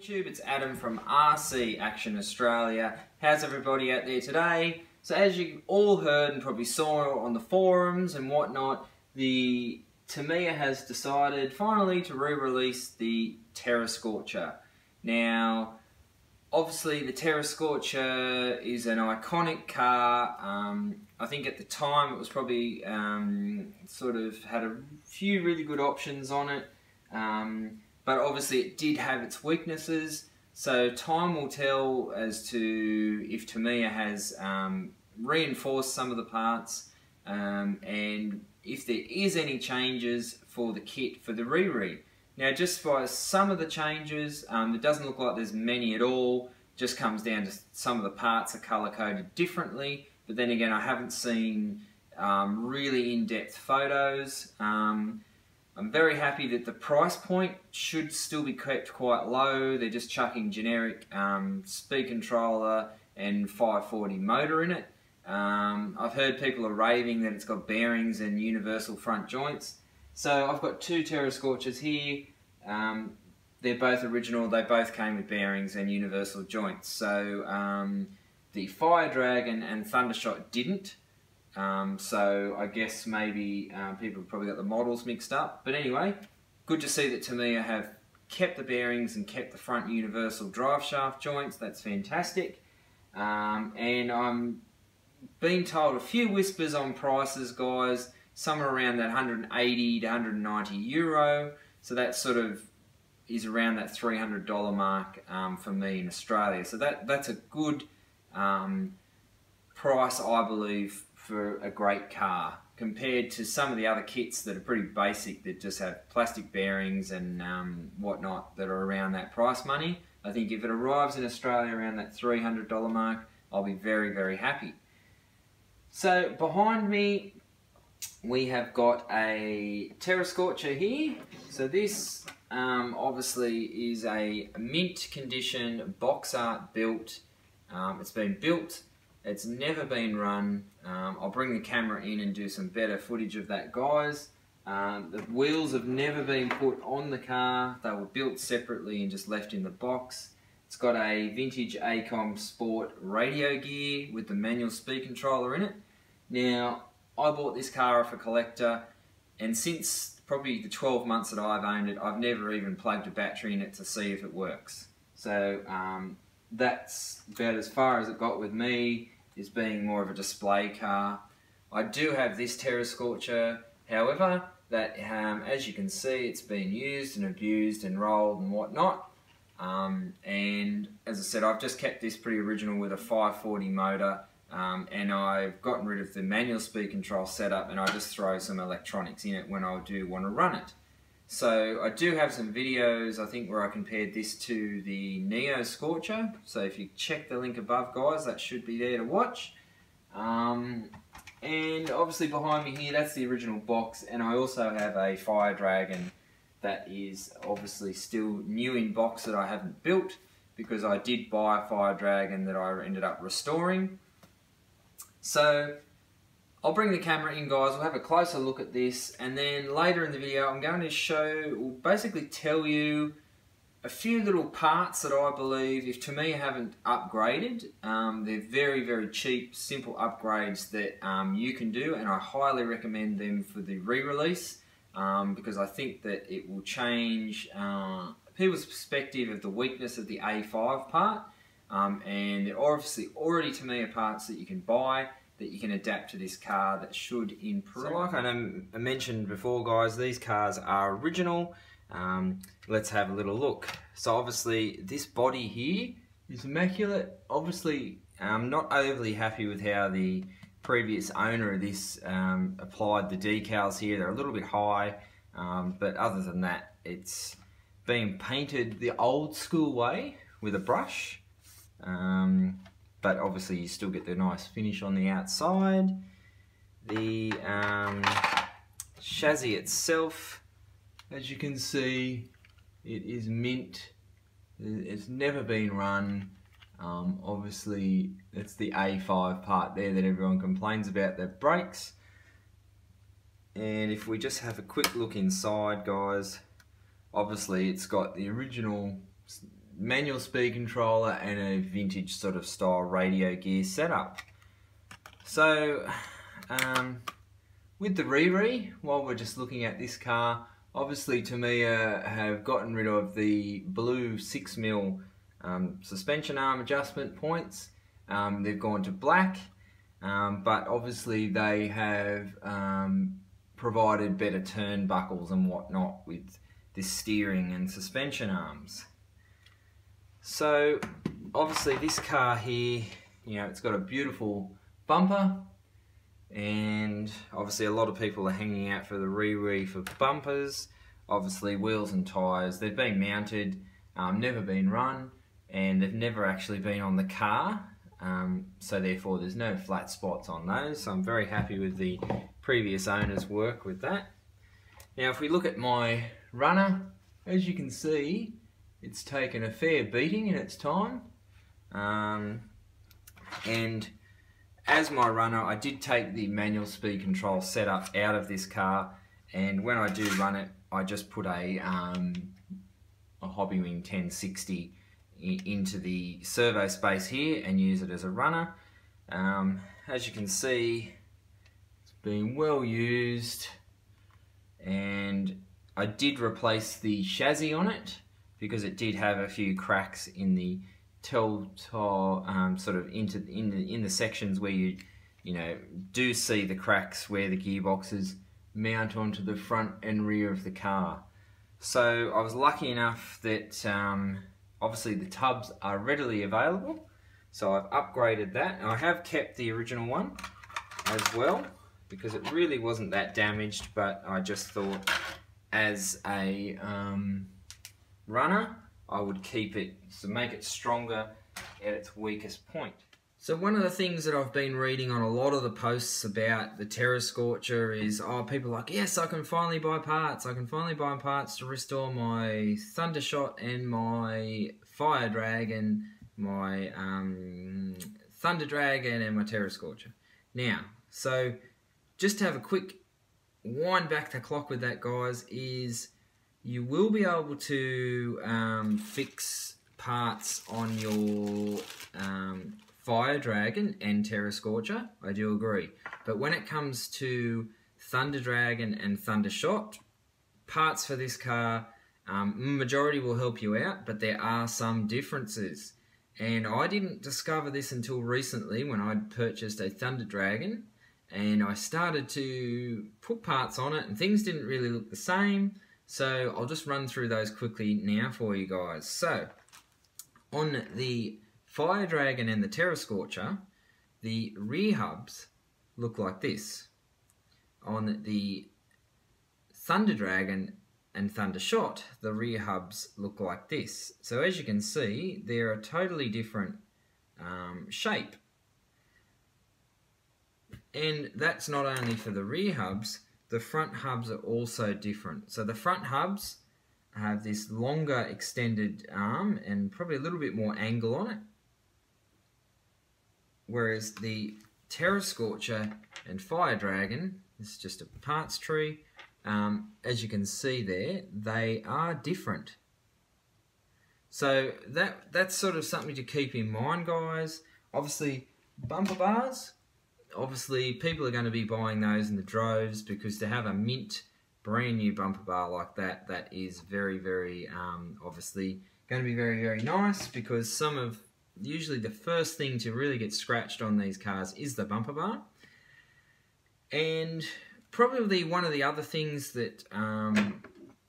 YouTube, it's Adam from RC Action Australia. How's everybody out there today? So as you all heard and probably saw on the forums and whatnot, the Tamiya has decided finally to re-release the Terra Scorcher. Now, obviously the Terra Scorcher is an iconic car. I think at the time it was probably sort of had a few really good options on it. But obviously it did have its weaknesses, so time will tell as to if Tamiya has reinforced some of the parts and if there is any changes for the kit for the Rerelease. Now just by some of the changes, it doesn't look like there's many at all, just comes down to some of the parts are colour coded differently, but then again I haven't seen really in-depth photos. I'm very happy that the price point should still be kept quite low. They're just chucking generic speed controller and 540 motor in it. I've heard people are raving that it's got bearings and universal front joints. So I've got two Terra Scorchers here. They're both original. They both came with bearings and universal joints. So the Fire Dragon and Thundershot didn't. So I guess maybe people have probably got the models mixed up. But anyway, good to see that Tamiya have kept the bearings and kept the front universal drive shaft joints. That's fantastic. And I'm being told a few whispers on prices, guys. Somewhere around that 180 to 190 euro. So that sort of is around that $300 mark for me in Australia. So that's a good price, I believe, for a great car compared to some of the other kits that are pretty basic that just have plastic bearings and whatnot that are around that price money. I think if it arrives in Australia around that $300 mark, I'll be very, very happy. So behind me we have got a Terra Scorcher here. So this obviously is a mint condition box art built. It's been built. It's never been run. I'll bring the camera in and do some better footage of that, guys. The wheels have never been put on the car. They were built separately and just left in the box. It's got a vintage ACOM Sport radio gear with the manual speed controller in it. Now, I bought this car off a collector, and since probably the 12 months that I've owned it, I've never even plugged a battery in it to see if it works. So that's about as far as it got with me, is being more of a display car. I do have this Terra Scorcher, however, that as you can see, it's been used and abused and rolled and whatnot. And as I said, I've just kept this pretty original with a 540 motor, and I've gotten rid of the manual speed control setup, and I just throw some electronics in it when I do want to run it. So I do have some videos, I think, where I compared this to the Neo Scorcher. So if you check the link above, guys, that should be there to watch. And obviously behind me here, that's the original box. And I also have a Fire Dragon that is obviously still new in box that I haven't built, because I did buy a Fire Dragon that I ended up restoring. So I'll bring the camera in, guys, we'll have a closer look at this, and then later in the video I'm going to show, or basically tell you a few little parts that I believe, if Tamiya haven't upgraded, they're very, very cheap, simple upgrades that you can do, and I highly recommend them for the re-release, because I think that it will change people's perspective of the weakness of the A5 part, and there are obviously already Tamiya parts that you can buy that you can adapt to this car that should improve. So like I mentioned before, guys, these cars are original. Let's have a little look. So obviously this body here is immaculate. Obviously I'm not overly happy with how the previous owner of this applied the decals here. They're a little bit high, but other than that, it's being painted the old school way with a brush. But obviously you still get the nice finish on the outside. The chassis itself, as you can see, it is mint. It's never been run. Obviously it's the A5 part there that everyone complains about that breaks. And if we just have a quick look inside, guys, obviously it's got the original manual speed controller and a vintage sort of style radio gear setup. So with the Rerelease, while we're just looking at this car, obviously Tamiya have gotten rid of the blue 6mm suspension arm adjustment points. They've gone to black, but obviously they have provided better turnbuckles and whatnot with this steering and suspension arms. So obviously this car here, you know, it's got a beautiful bumper, and obviously a lot of people are hanging out for the Rerelease for bumpers. Obviously wheels and tyres, they've been mounted, never been run, and they've never actually been on the car, so therefore there's no flat spots on those. So I'm very happy with the previous owner's work with that. Now if we look at my runner, as you can see, it's taken a fair beating in its time, and as my runner, I did take the manual speed control setup out of this car, and when I do run it, I just put a Hobbywing 1060 into the servo space here and use it as a runner. As you can see, it's been well used, and I did replace the chassis on it because it did have a few cracks in the telltale sort of in the sections where you do see the cracks where the gearboxes mount onto the front and rear of the car. So I was lucky enough that obviously the tubs are readily available, so I've upgraded that, and I have kept the original one as well because it really wasn't that damaged, but I just thought as a runner I would keep it to make it stronger at its weakest point. So one of the things that I've been reading on a lot of the posts about the Terra Scorcher is, people are like, yes, I can finally buy parts. I can finally buy parts to restore my Thundershot and my Fire Dragon, my Thunder Dragon and my Terra Scorcher. Now, so just to have a quick wind back the clock with that, guys, is you will be able to fix parts on your Fire Dragon and Terra Scorcher, I do agree. But when it comes to Thunder Dragon and Thundershot, parts for this car, majority will help you out, but there are some differences. And I didn't discover this until recently when I purchased a Thunder Dragon, and I started to put parts on it and things didn't really look the same. So I'll just run through those quickly now for you guys. So on the Fire Dragon and the Terra Scorcher, the rear hubs look like this. On the Thunder Dragon and Thundershot, the rear hubs look like this. So as you can see, they're a totally different shape. And that's not only for the rear hubs, the front hubs are also different. So the front hubs have this longer extended arm and probably a little bit more angle on it. Whereas the Terra Scorcher and Fire Dragon, this is just a parts tree, as you can see there, they are different. So that's sort of something to keep in mind, guys. Obviously, bumper bars, obviously people are going to be buying those in the droves, because to have a mint brand new bumper bar like that, that is very, very obviously going to be very, very nice, because usually the first thing to really get scratched on these cars is the bumper bar. And probably one of the other things that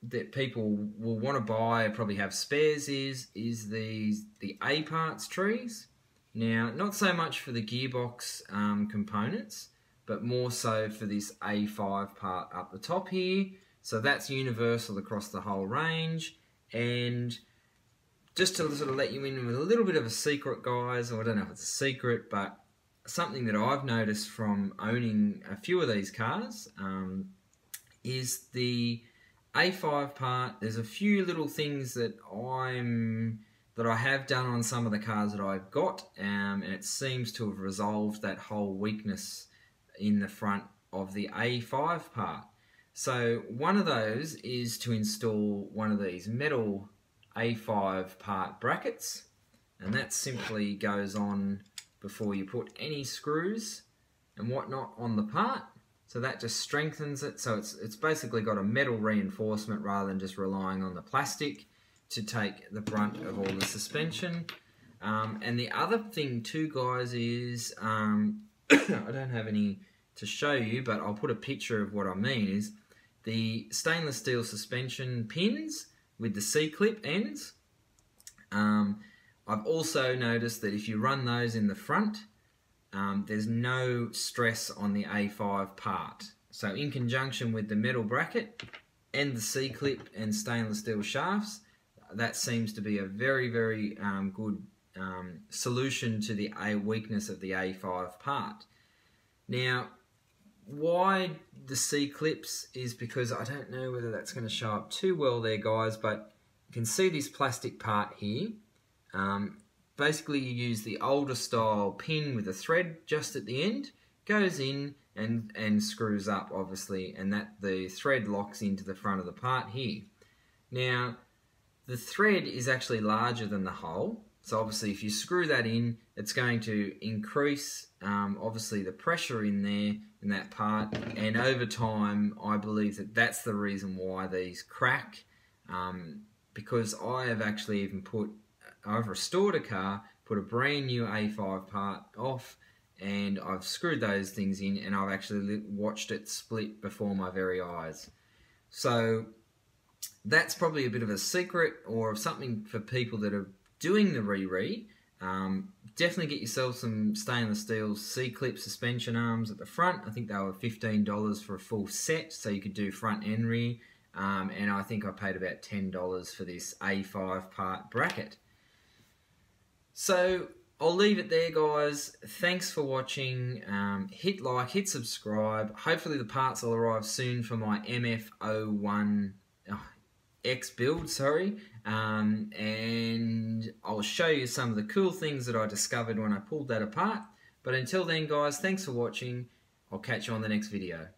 that people will want to buy, probably have spares, is the A parts trees. Now, not so much for the gearbox components, but more so for this A5 part up the top here. So that's universal across the whole range. And just to sort of let you in with a little bit of a secret, guys, or I don't know if it's a secret, but something that I've noticed from owning a few of these cars is the A5 part. There's a few little things that I have done on some of the cars that I've got, and it seems to have resolved that whole weakness in the front of the A5 part. So one of those is to install one of these metal A5 part brackets, and that simply goes on before you put any screws and whatnot on the part. So that just strengthens it. So it's basically got a metal reinforcement rather than just relying on the plastic to take the brunt of all the suspension. And the other thing too, guys, is I don't have any to show you, but I'll put a picture of what I mean, is the stainless steel suspension pins with the C-clip ends. I've also noticed that if you run those in the front, there's no stress on the A5 part. So in conjunction with the metal bracket and the C-clip and stainless steel shafts, that seems to be a very, very good solution to the weakness of the A5 part. Now, why the C-clips is because I don't know whether that's going to show up too well there, guys, but you can see this plastic part here. Basically, you use the older style pin with a thread just at the end, goes in and screws up, obviously, and that the thread locks into the front of the part here. Now, the thread is actually larger than the hole, so obviously if you screw that in, it's going to increase obviously the pressure in there in that part, and over time I believe that that's the reason why these crack, because I have actually even I've restored a car, put a brand new A5 part off, and I've screwed those things in, and I've actually watched it split before my very eyes. So that's probably a bit of a secret or something for people that are doing the re-re. Definitely get yourself some stainless steel C-clip suspension arms at the front. I think they were $15 for a full set, so you could do front and rear. And I think I paid about $10 for this A5 part bracket. So I'll leave it there, guys. Thanks for watching. Hit like, hit subscribe. Hopefully the parts will arrive soon for my MF01 X build, sorry. And I'll show you some of the cool things that I discovered when I pulled that apart. But until then, guys, thanks for watching. I'll catch you on the next video.